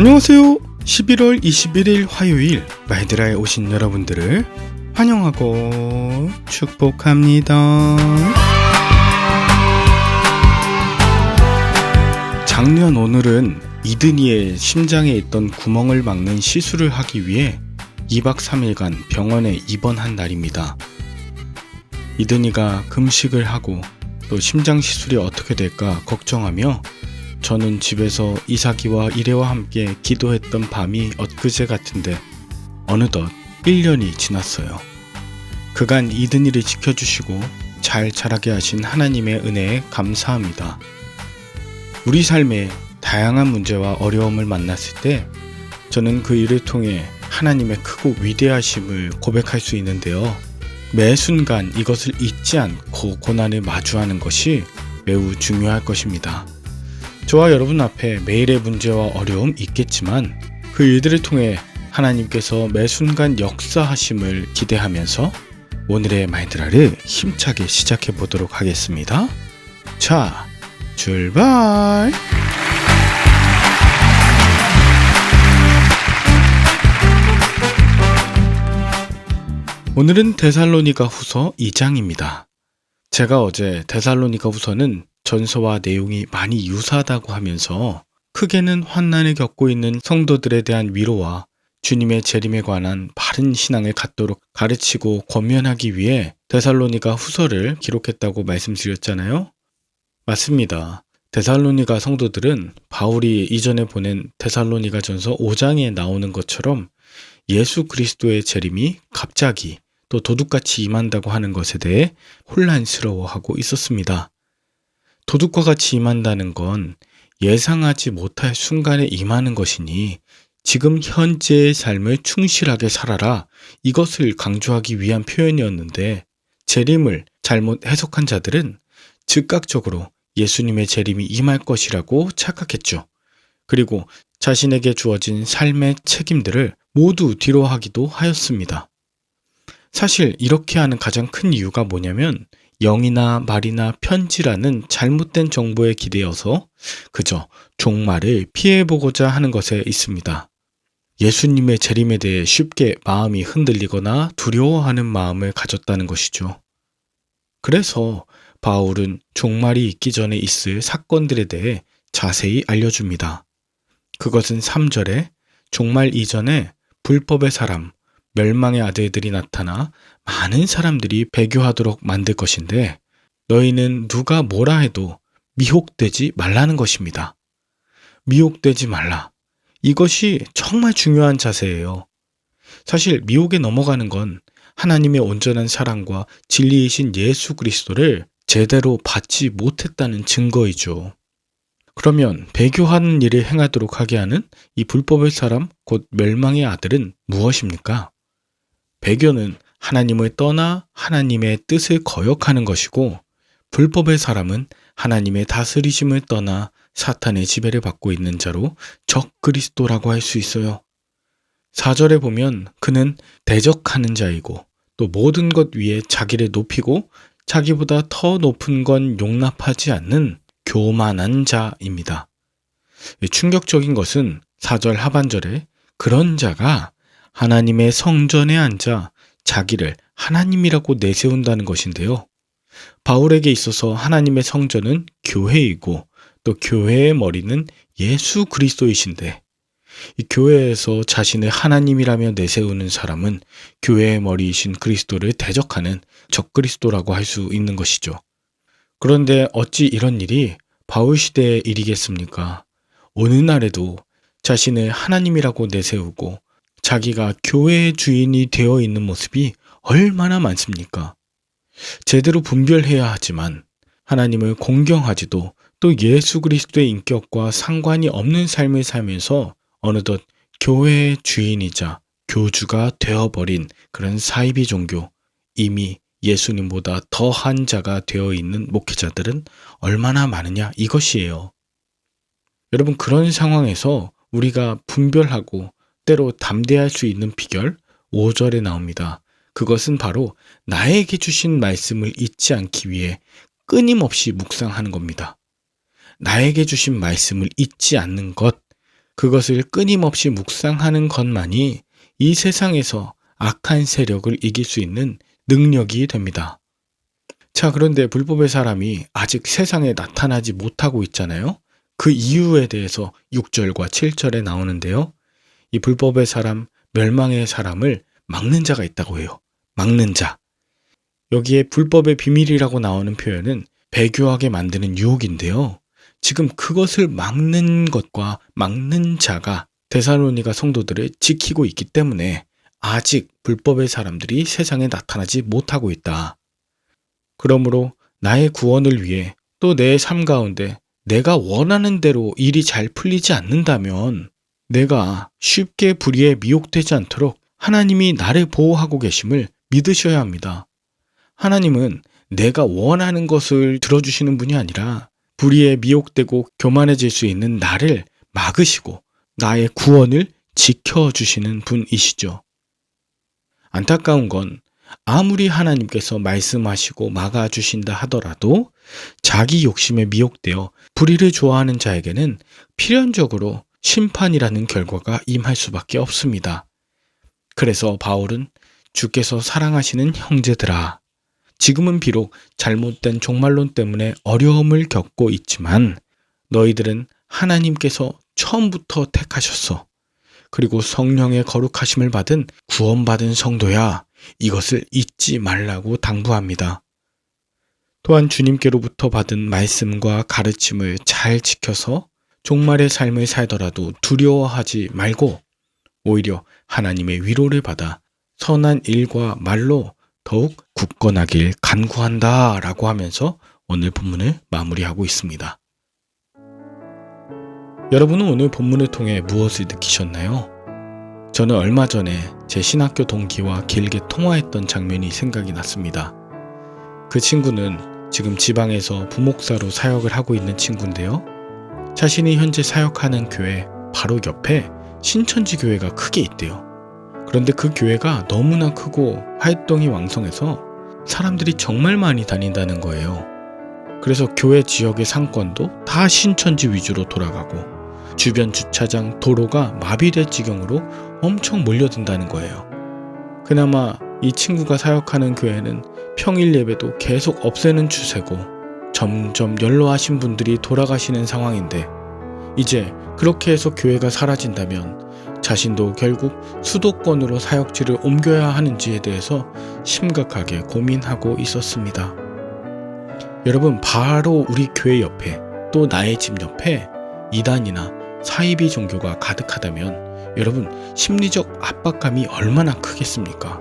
안녕하세요. 11월 21일 화요일 마이드라에 오신 여러분들을 환영하고 축복합니다. 작년 오늘은 이든이의 심장에 있던 구멍을 막는 시술을 하기 위해 2박 3일간 병원에 입원한 날입니다. 이든이가 금식을 하고 또 심장 시술이 어떻게 될까 걱정하며 저는 집에서 이삭이와 이래와 함께 기도했던 밤이 엊그제 같은데 어느덧 1년이 지났어요. 그간 이든이를 지켜주시고 잘 자라게 하신 하나님의 은혜에 감사합니다. 우리 삶에 다양한 문제와 어려움을 만났을 때 저는 그 일을 통해 하나님의 크고 위대하심을 고백할 수 있는데요. 매 순간 이것을 잊지 않고 고난을 마주하는 것이 매우 중요할 것입니다. 저와 여러분 앞에 매일의 문제와 어려움 있겠지만 그 일들을 통해 하나님께서 매 순간 역사하심을 기대하면서 오늘의 마이드라를 힘차게 시작해 보도록 하겠습니다. 자, 출발! 오늘은 데살로니가 후서 2장입니다. 제가 어제 데살로니가 후서는 전서와 내용이 많이 유사하다고 하면서 크게는 환난을 겪고 있는 성도들에 대한 위로와 주님의 재림에 관한 바른 신앙을 갖도록 가르치고 권면하기 위해 데살로니가 후서를 기록했다고 말씀드렸잖아요. 맞습니다. 데살로니가 성도들은 바울이 이전에 보낸 데살로니가 전서 5장에 나오는 것처럼 예수 그리스도의 재림이 갑자기 또 도둑같이 임한다고 하는 것에 대해 혼란스러워하고 있었습니다. 도둑과 같이 임한다는 건 예상하지 못할 순간에 임하는 것이니 지금 현재의 삶을 충실하게 살아라, 이것을 강조하기 위한 표현이었는데 재림을 잘못 해석한 자들은 즉각적으로 예수님의 재림이 임할 것이라고 착각했죠. 그리고 자신에게 주어진 삶의 책임들을 모두 뒤로하기도 하였습니다. 사실 이렇게 하는 가장 큰 이유가 뭐냐면 영이나 말이나 편지라는 잘못된 정보에 기대어서 그저 종말을 피해보고자 하는 것에 있습니다. 예수님의 재림에 대해 쉽게 마음이 흔들리거나 두려워하는 마음을 가졌다는 것이죠. 그래서 바울은 종말이 있기 전에 있을 사건들에 대해 자세히 알려줍니다. 그것은 3절에 종말 이전에 불법의 사람, 멸망의 아들들이 나타나 많은 사람들이 배교하도록 만들 것인데 너희는 누가 뭐라 해도 미혹되지 말라는 것입니다. 미혹되지 말라. 이것이 정말 중요한 자세예요. 사실 미혹에 넘어가는 건 하나님의 온전한 사랑과 진리이신 예수 그리스도를 제대로 받지 못했다는 증거이죠. 그러면 배교하는 일을 행하도록 하게 하는 이 불법의 사람, 곧 멸망의 아들은 무엇입니까? 배교는 하나님을 떠나 하나님의 뜻을 거역하는 것이고 불법의 사람은 하나님의 다스리심을 떠나 사탄의 지배를 받고 있는 자로 적그리스도라고 할 수 있어요. 4절에 보면 그는 대적하는 자이고 또 모든 것 위에 자기를 높이고 자기보다 더 높은 건 용납하지 않는 교만한 자입니다. 충격적인 것은 4절 하반절에 그런 자가 하나님의 성전에 앉아 자기를 하나님이라고 내세운다는 것인데요. 바울에게 있어서 하나님의 성전은 교회이고 또 교회의 머리는 예수 그리스도이신데 이 교회에서 자신을 하나님이라며 내세우는 사람은 교회의 머리이신 그리스도를 대적하는 적그리스도라고 할 수 있는 것이죠. 그런데 어찌 이런 일이 바울 시대의 일이겠습니까? 오늘날에도 자신을 하나님이라고 내세우고 자기가 교회의 주인이 되어 있는 모습이 얼마나 많습니까? 제대로 분별해야 하지만 하나님을 공경하지도 또 예수 그리스도의 인격과 상관이 없는 삶을 살면서 어느덧 교회의 주인이자 교주가 되어버린 그런 사이비 종교, 이미 예수님보다 더한 자가 되어 있는 목회자들은 얼마나 많으냐, 이것이에요. 여러분, 그런 상황에서 우리가 분별하고 때로 담대할 수 있는 비결 5절에 나옵니다. 그것은 바로 나에게 주신 말씀을 잊지 않기 위해 끊임없이 묵상하는 겁니다. 나에게 주신 말씀을 잊지 않는 것, 그것을 끊임없이 묵상하는 것만이 이 세상에서 악한 세력을 이길 수 있는 능력이 됩니다. 자, 그런데 불법의 사람이 아직 세상에 나타나지 못하고 있잖아요. 그 이유에 대해서 6절과 7절에 나오는데요. 이 불법의 사람, 멸망의 사람을 막는 자가 있다고 해요. 막는 자. 여기에 불법의 비밀이라고 나오는 표현은 배교하게 만드는 유혹인데요. 지금 그것을 막는 것과 막는 자가 데살로니가 성도들을 지키고 있기 때문에 아직 불법의 사람들이 세상에 나타나지 못하고 있다. 그러므로 나의 구원을 위해 또 내 삶 가운데 내가 원하는 대로 일이 잘 풀리지 않는다면 내가 쉽게 불의에 미혹되지 않도록 하나님이 나를 보호하고 계심을 믿으셔야 합니다. 하나님은 내가 원하는 것을 들어주시는 분이 아니라 불의에 미혹되고 교만해질 수 있는 나를 막으시고 나의 구원을 지켜주시는 분이시죠. 안타까운 건 아무리 하나님께서 말씀하시고 막아주신다 하더라도 자기 욕심에 미혹되어 불의를 좋아하는 자에게는 필연적으로 심판이라는 결과가 임할 수밖에 없습니다. 그래서 바울은 주께서 사랑하시는 형제들아, 지금은 비록 잘못된 종말론 때문에 어려움을 겪고 있지만 너희들은 하나님께서 처음부터 택하셨어. 그리고 성령의 거룩하심을 받은 구원받은 성도야. 이것을 잊지 말라고 당부합니다. 또한 주님께로부터 받은 말씀과 가르침을 잘 지켜서 종말의 삶을 살더라도 두려워하지 말고 오히려 하나님의 위로를 받아 선한 일과 말로 더욱 굳건하길 간구한다 라고 하면서 오늘 본문을 마무리하고 있습니다. 여러분은 오늘 본문을 통해 무엇을 느끼셨나요? 저는 얼마 전에 제 신학교 동기와 길게 통화했던 장면이 생각이 났습니다. 그 친구는 지금 지방에서 부목사로 사역을 하고 있는 친구인데요. 자신이 현재 사역하는 교회 바로 옆에 신천지 교회가 크게 있대요. 그런데 그 교회가 너무나 크고 활동이 왕성해서 사람들이 정말 많이 다닌다는 거예요. 그래서 교회 지역의 상권도 다 신천지 위주로 돌아가고 주변 주차장, 도로가 마비될 지경으로 엄청 몰려든다는 거예요. 그나마 이 친구가 사역하는 교회는 평일 예배도 계속 없애는 추세고 점점 연로하신 분들이 돌아가시는 상황인데 이제 그렇게 해서 교회가 사라진다면 자신도 결국 수도권으로 사역지를 옮겨야 하는지에 대해서 심각하게 고민하고 있었습니다. 여러분, 바로 우리 교회 옆에 또 나의 집 옆에 이단이나 사이비 종교가 가득하다면 여러분, 심리적 압박감이 얼마나 크겠습니까?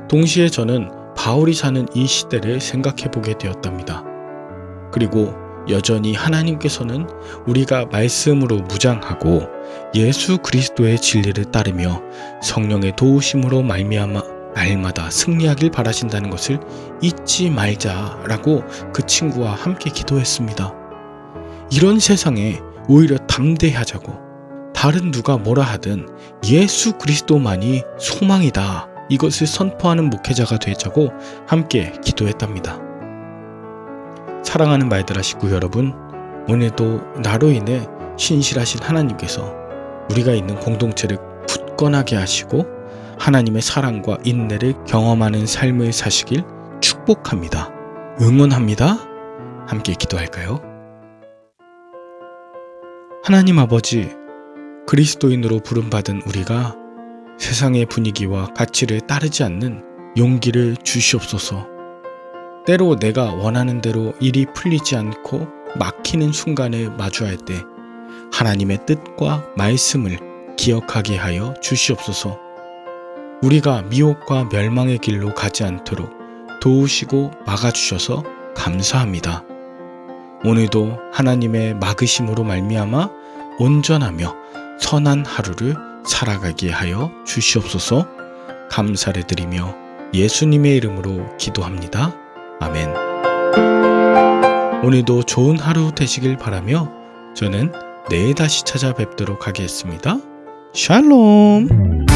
동시에 저는 바울이 사는 이 시대를 생각해 보게 되었답니다. 그리고 여전히 하나님께서는 우리가 말씀으로 무장하고 예수 그리스도의 진리를 따르며 성령의 도우심으로 말미암아 날마다 승리하길 바라신다는 것을 잊지 말자라고 그 친구와 함께 기도했습니다. 이런 세상에 오히려 담대하자고 다른 누가 뭐라 하든 예수 그리스도만이 소망이다. 이것을 선포하는 목회자가 되자고 함께 기도했답니다. 사랑하는 말들아 식구 여러분, 오늘도 나로 인해 신실하신 하나님께서 우리가 있는 공동체를 굳건하게 하시고 하나님의 사랑과 인내를 경험하는 삶을 사시길 축복합니다. 응원합니다. 함께 기도할까요? 하나님 아버지, 그리스도인으로 부름받은 우리가 세상의 분위기와 가치를 따르지 않는 용기를 주시옵소서. 때로 내가 원하는 대로 일이 풀리지 않고 막히는 순간을 마주할 때 하나님의 뜻과 말씀을 기억하게 하여 주시옵소서. 우리가 미혹과 멸망의 길로 가지 않도록 도우시고 막아주셔서 감사합니다. 오늘도 하나님의 막으심으로 말미암아 온전하며 선한 하루를 살아가게 하여 주시옵소서. 감사를 드리며 예수님의 이름으로 기도합니다. 아멘. 오늘도 좋은 하루 되시길 바라며 저는 내일 다시 찾아뵙도록 하겠습니다. 샬롬.